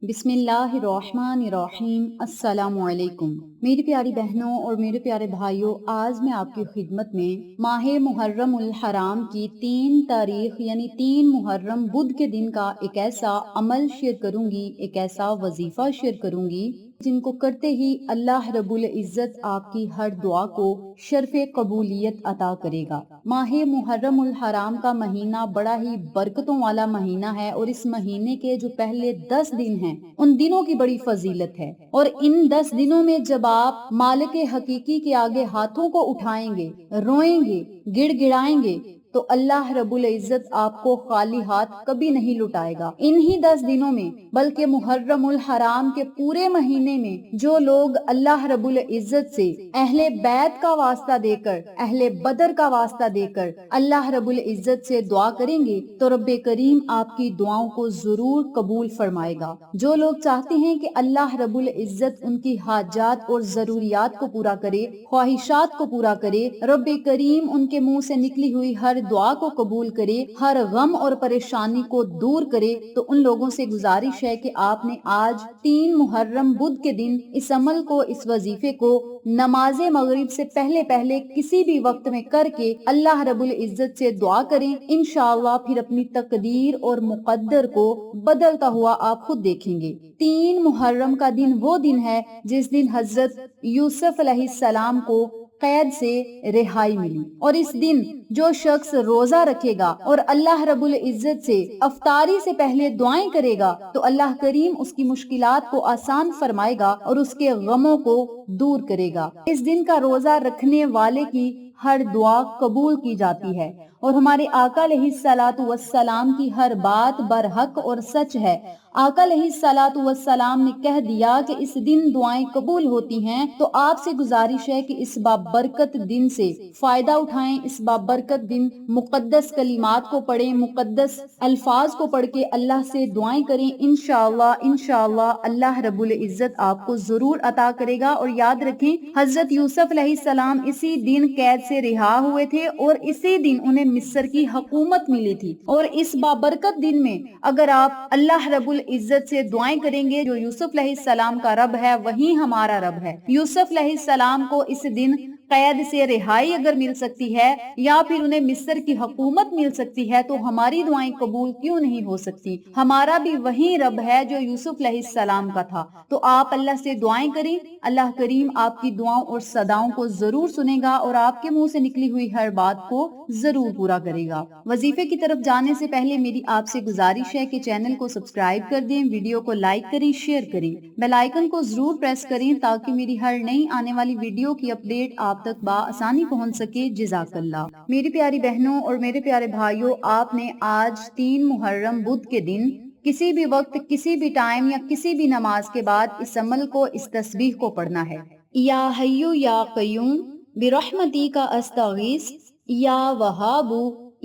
بسم اللہ الرحمن الرحیم۔ السلام علیکم میری پیاری بہنوں اور میرے پیارے بھائیوں، آج میں آپ کی خدمت میں ماہ محرم الحرام کی 3 تاریخ یعنی 3 محرم بدھ کے دن کا ایک ایسا عمل شیئر کروں گی، ایک ایسا وظیفہ شیئر کروں گی جن کو کرتے ہی اللہ رب العزت آپ کی ہر دعا کو شرف قبولیت عطا کرے گا۔ ماہ محرم الحرام کا مہینہ بڑا ہی برکتوں والا مہینہ ہے، اور اس مہینے کے جو پہلے 10 دن ہیں ان دنوں کی بڑی فضیلت ہے، اور ان 10 دنوں میں جب آپ مالک حقیقی کے آگے ہاتھوں کو اٹھائیں گے، روئیں گے، گڑ گڑائیں گے، تو اللہ رب العزت آپ کو خالی ہاتھ کبھی نہیں لٹائے گا۔ انہی 10 دنوں میں بلکہ محرم الحرام کے پورے مہینے میں جو لوگ اللہ رب العزت سے اہل بیت کا واسطہ دے کر، اہل بدر کا واسطہ دے کر اللہ رب العزت سے دعا کریں گے تو رب کریم آپ کی دعاؤں کو ضرور قبول فرمائے گا۔ جو لوگ چاہتے ہیں کہ اللہ رب العزت ان کی حاجات اور ضروریات کو پورا کرے، خواہشات کو پورا کرے، رب کریم ان کے منہ سے نکلی ہوئی ہر دعا کو قبول کرے، ہر غم اور پریشانی کو دور کرے، تو ان لوگوں سے گزارش ہے کہ آپ نے آج 3 محرم بدھ کے دن اس عمل کو، اس وظیفے کو نماز مغرب سے پہلے پہلے کسی بھی وقت میں کر کے اللہ رب العزت سے دعا کریں۔ انشاءاللہ پھر اپنی تقدیر اور مقدر کو بدلتا ہوا آپ خود دیکھیں گے۔ 3 محرم کا دن وہ دن ہے جس دن حضرت یوسف علیہ السلام کو قید سے رہائی ملی، اور اس دن جو شخص روزہ رکھے گا اور اللہ رب العزت سے افطاری سے پہلے دعائیں کرے گا تو اللہ کریم اس کی مشکلات کو آسان فرمائے گا اور اس کے غموں کو دور کرے گا۔ اس دن کا روزہ رکھنے والے کی ہر دعا قبول کی جاتی ہے، اور ہمارے آقا علیہ الصلوۃ والسلام کی ہر بات برحق اور سچ ہے۔ آقا علیہ الصلوۃ والسلام نے کہہ دیا کہ اس دن دعائیں قبول ہوتی ہیں، تو آپ سے گزارش ہے کہ اس بابرکت دن سے فائدہ اٹھائیں، اس بابرکت دن مقدس کلمات کو پڑھیں، مقدس الفاظ کو پڑھ کے اللہ سے دعائیں کریں۔ انشاءاللہ اللہ رب العزت آپ کو ضرور عطا کرے گا۔ اور یاد رکھیں، حضرت یوسف علیہ السلام اسی دن قید سے رہا ہوئے تھے، اور اسی دن انہیں مصر کی حکومت ملی تھی، اور اس بابرکت دن میں اگر آپ اللہ رب العزت سے دعائیں کریں گے، جو یوسف علیہ السلام کا رب ہے وہی ہمارا رب ہے۔ یوسف علیہ السلام کو اس دن قید سے رہائی اگر مل سکتی ہے، یا پھر انہیں مصر کی حکومت مل سکتی ہے، تو ہماری دعائیں قبول کیوں نہیں ہو سکتی؟ ہمارا بھی وہی رب ہے جو یوسف علیہ السلام کا تھا۔ تو آپ اللہ سے دعائیں کریں، اللہ کریم آپ کی دعاؤں اور صداؤں کو ضرور سنے گا، اور آپ کے منہ سے نکلی ہوئی ہر بات کو ضرور پورا کرے گا۔ وظیفے کی طرف جانے سے پہلے میری آپ سے گزارش ہے کہ چینل کو سبسکرائب کر دیں، ویڈیو کو لائک کریں، شیئر کریں، بیل آئیکن کو ضرور پریس کریں تاکہ میری ہر نئی آنے والی ویڈیو کی اپڈیٹ آپ تک بآسانی پہنچ سکے۔ جزاک اللہ۔ میری پیاری بہنوں اور میرے پیارے بھائیوں، آپ نے آج 3 محرم بدھ کے دن کسی بھی وقت، کسی بھی ٹائم یا کسی بھی نماز کے بعد اس عمل کو، اس تسبیح کو پڑھنا ہے۔ یا حیو یا قیوم برحمتی کا استغیث، یا وہاب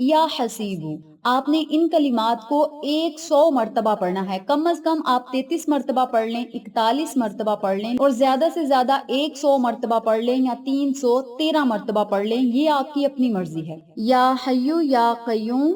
یا حسیب۔ آپ نے ان کلمات کو 100 مرتبہ پڑھنا ہے۔ کم از کم آپ 33 مرتبہ پڑھ لیں، 41 مرتبہ پڑھ لیں، اور زیادہ سے زیادہ 100 مرتبہ پڑھ لیں یا 313 مرتبہ پڑھ لیں، یہ آپ کی اپنی مرضی ہے۔ یا حیو یا قیوم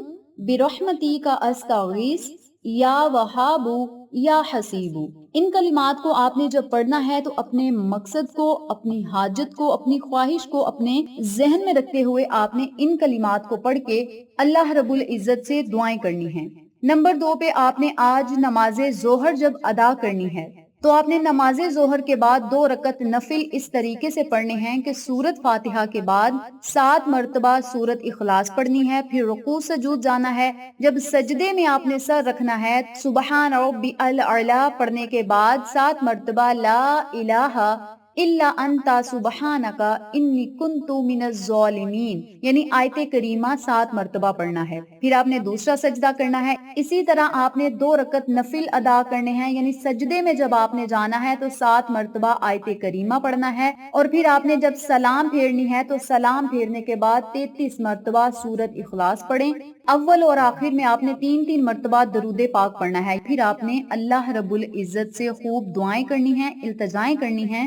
برحمتی کا استغیث، یا وہاب یا حسیب۔ ان کلمات کو آپ نے جب پڑھنا ہے تو اپنے مقصد کو، اپنی حاجت کو، اپنی خواہش کو اپنے ذہن میں رکھتے ہوئے آپ نے ان کلمات کو پڑھ کے اللہ رب العزت سے دعائیں کرنی ہیں۔ نمبر 2 پہ آپ نے آج نماز ظہر جب ادا کرنی ہے تو آپ نے نماز ظہر کے بعد 2 رکعت نفل اس طریقے سے پڑھنے ہیں کہ سورت فاتحہ کے بعد 7 مرتبہ سورت اخلاص پڑھنی ہے، پھر رکوع سجود جانا ہے۔ جب سجدے میں آپ نے سر رکھنا ہے، سبحان ربی الاعلی پڑھنے کے بعد 7 مرتبہ لا الہ الا انت سبحانک انی کنت من الظالمین، یعنی آیت کریمہ 7 مرتبہ پڑھنا ہے۔ پھر آپ نے دوسرا سجدہ کرنا ہے۔ اسی طرح آپ نے 2 رکعت نفل ادا کرنے ہیں، یعنی سجدے میں جب آپ نے جانا ہے تو 7 مرتبہ آیت کریمہ پڑھنا ہے، اور پھر آپ نے جب سلام پھیرنی ہے تو سلام پھیرنے کے بعد 33 مرتبہ سورت اخلاص پڑھیں۔ اول اور آخر میں آپ نے 3 مرتبہ درود پاک پڑھنا ہے۔ پھر آپ نے اللہ رب العزت سے خوب دعائیں کرنی ہیں، التجائیں کرنی ہیں۔